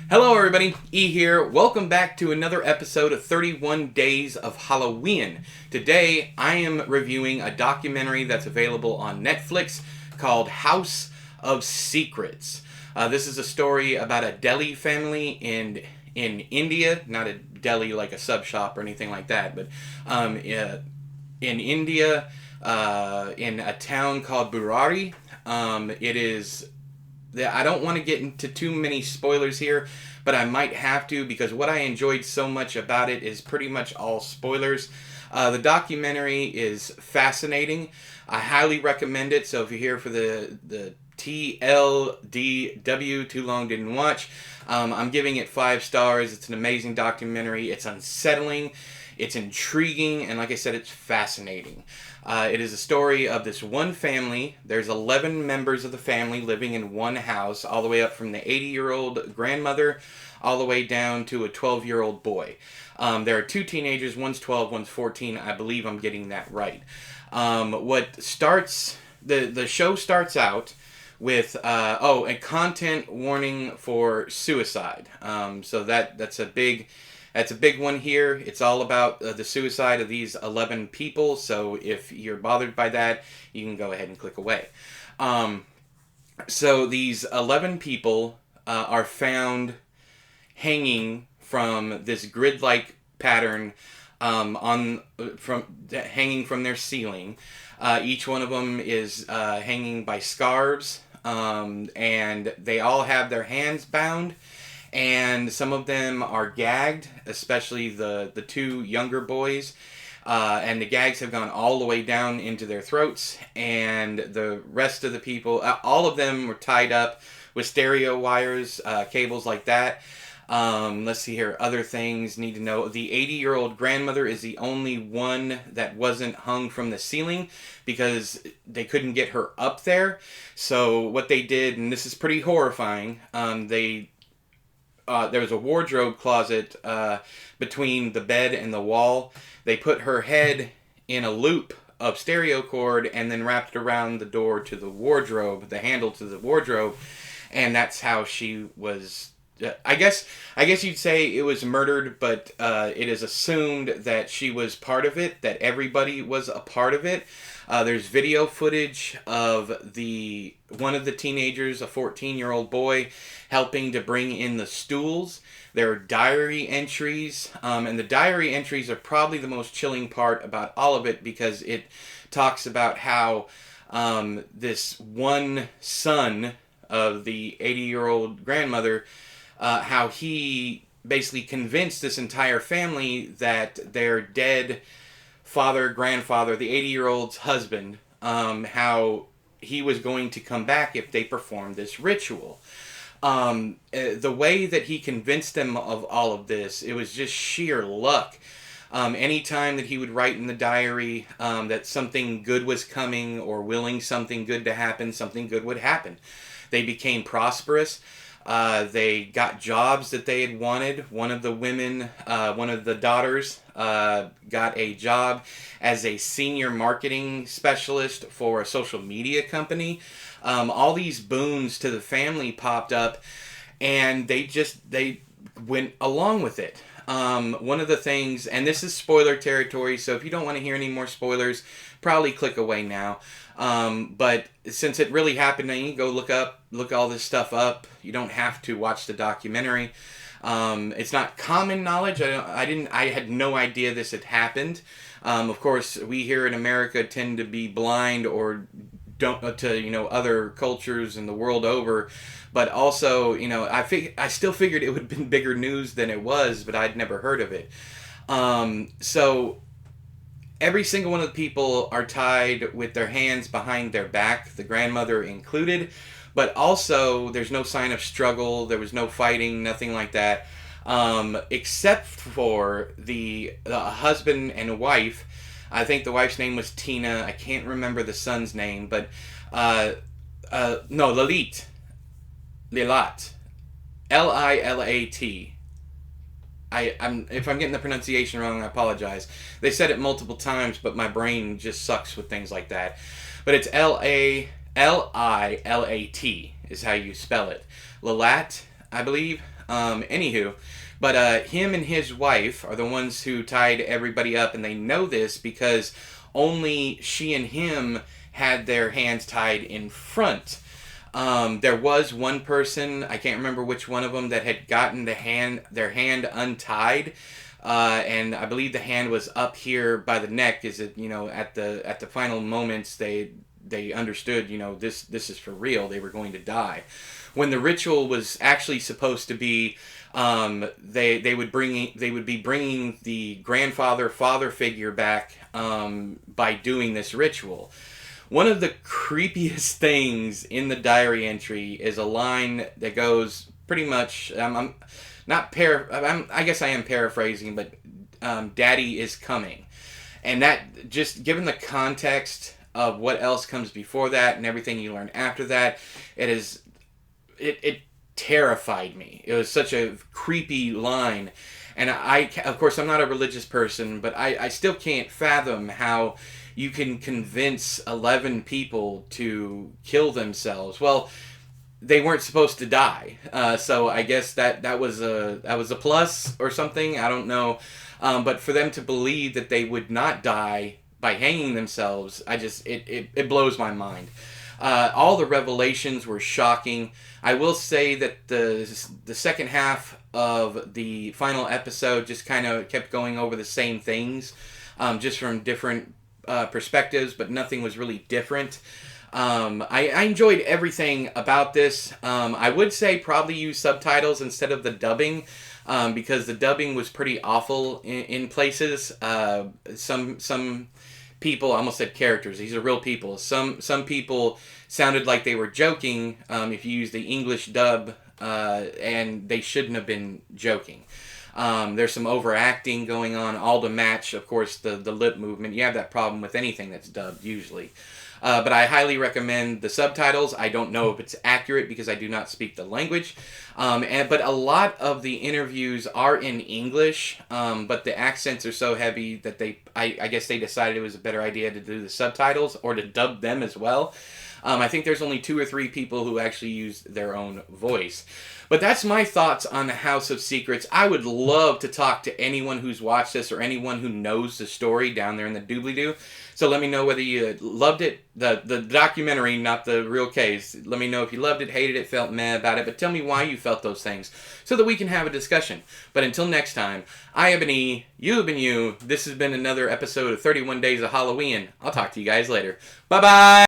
Hello everybody, E here. Welcome back to another episode of 31 Days of Halloween. Today I am reviewing a documentary that's available on Netflix called House of Secrets. This is a story about a Delhi family in India, not a deli like a sub shop or anything like that, but in India, in a town called Burari. I don't want to get into too many spoilers here, but I might have to because what I enjoyed so much about it is pretty much all spoilers. The documentary is fascinating. I highly recommend it. So if you're here for the TLDW, Too Long Didn't Watch, I'm giving it 5 stars. It's an amazing documentary. It's unsettling. It's intriguing, and like I said, it's fascinating. It is a story of this one family. There's 11 members of the family living in one house, all the way up from the 80-year-old grandmother, all the way down to a 12-year-old boy. There are 2 teenagers, one's 12, one's 14. I believe I'm getting that right. The show starts out with a content warning for suicide. So that's a big one here. It's all about the suicide of these 11 people. So if you're bothered by that, you can go ahead and click away. So these 11 people are found hanging from this grid-like pattern hanging from their ceiling. Each one of them is hanging by scarves, and they all have their hands bound. And some of them are gagged, especially the 2 younger boys. And the gags have gone all the way down into their throats. And the rest of the people, all of them were tied up with stereo wires, cables like that. Let's see here. Other things need to know. The 80-year-old grandmother is the only one that wasn't hung from the ceiling because they couldn't get her up there. So what they did, and this is pretty horrifying, there was a wardrobe closet between the bed and the wall. They put her head in a loop of stereo cord and then wrapped it around the door to the wardrobe, the handle to the wardrobe, and that's how she was. I guess you'd say it was murdered, but it is assumed that she was part of it, that everybody was a part of it. There's video footage of one of the teenagers, a 14-year-old boy, helping to bring in the stools. There are diary entries, and the diary entries are probably the most chilling part about all of it because it talks about how this one son of the 80-year-old grandmother, how he basically convinced this entire family that their dead grandfather, the 80-year-old's husband, how he was going to come back if they performed this ritual. The way that he convinced them of all of this, it was just sheer luck. Anytime that he would write in the diary that something good was coming or willing something good to happen, something good would happen. They became prosperous. They got jobs that they had wanted. One of the women, one of the daughters, got a job as a senior marketing specialist for a social media company. All these boons to the family popped up, and they went along with it. One of the things, and this is spoiler territory, so if you don't want to hear any more spoilers, probably click away now. But since it really happened, you can go look all this stuff up. You don't have to watch the documentary. It's not common knowledge. I had no idea this had happened. Of course, we here in America tend to be blind or don't to other cultures in the world over. But also, I still figured it would have been bigger news than it was, but I'd never heard of it. So every single one of the people are tied with their hands behind their back, the grandmother included. But also, there's no sign of struggle. There was no fighting, nothing like that. Except for the husband and wife. I think the wife's name was Tina. I can't remember the son's name, but Lilat. Lilat. Lilat. If I'm getting the pronunciation wrong, I apologize. They said it multiple times, but my brain just sucks with things like that. But it's Lilat is how you spell it. Lilat, I believe. Anywho, but him and his wife are the ones who tied everybody up, and they know this because only she and him had their hands tied in front. There was one person, I can't remember which one of them, that had gotten their hand untied, and I believe the hand was up here by the neck. Is it, at the final moments they understood, this is for real. They were going to die. When the ritual was actually supposed to be, they would be bringing the father figure back by doing this ritual. One of the creepiest things in the diary entry is a line that goes pretty much. I guess I am paraphrasing, but "Daddy is coming," and that, just given the context of what else comes before that and everything you learn after that, it terrified me. It was such a creepy line, and of course, I'm not a religious person, but I still can't fathom how you can convince 11 people to kill themselves. Well, they weren't supposed to die, so I guess that was a plus or something. I don't know, but for them to believe that they would not die by hanging themselves, it blows my mind. All the revelations were shocking. I will say that the second half of the final episode just kind of kept going over the same things, just from different perspectives, but nothing was really different. I enjoyed everything about this. I would say probably use subtitles instead of the dubbing, because the dubbing was pretty awful in places. Some people, I almost said characters, these are real people. Some people sounded like they were joking if you use the English dub, and they shouldn't have been joking. There's some overacting going on, all to match, of course, the lip movement. You have that problem with anything that's dubbed, usually. But I highly recommend the subtitles. I don't know if it's accurate because I do not speak the language. But a lot of the interviews are in English, but the accents are so heavy that I guess they decided it was a better idea to do the subtitles or to dub them as well. I think there's only 2 or 3 people who actually used their own voice. But that's my thoughts on the House of Secrets. I would love to talk to anyone who's watched this or anyone who knows the story down there in the doobly-doo. So let me know whether you loved it, the documentary, not the real case. Let me know if you loved it, hated it, felt meh about it. But tell me why you felt those things so that we can have a discussion. But until next time, I have been E, you have been you. This has been another episode of 31 Days of Halloween. I'll talk to you guys later. Bye-bye!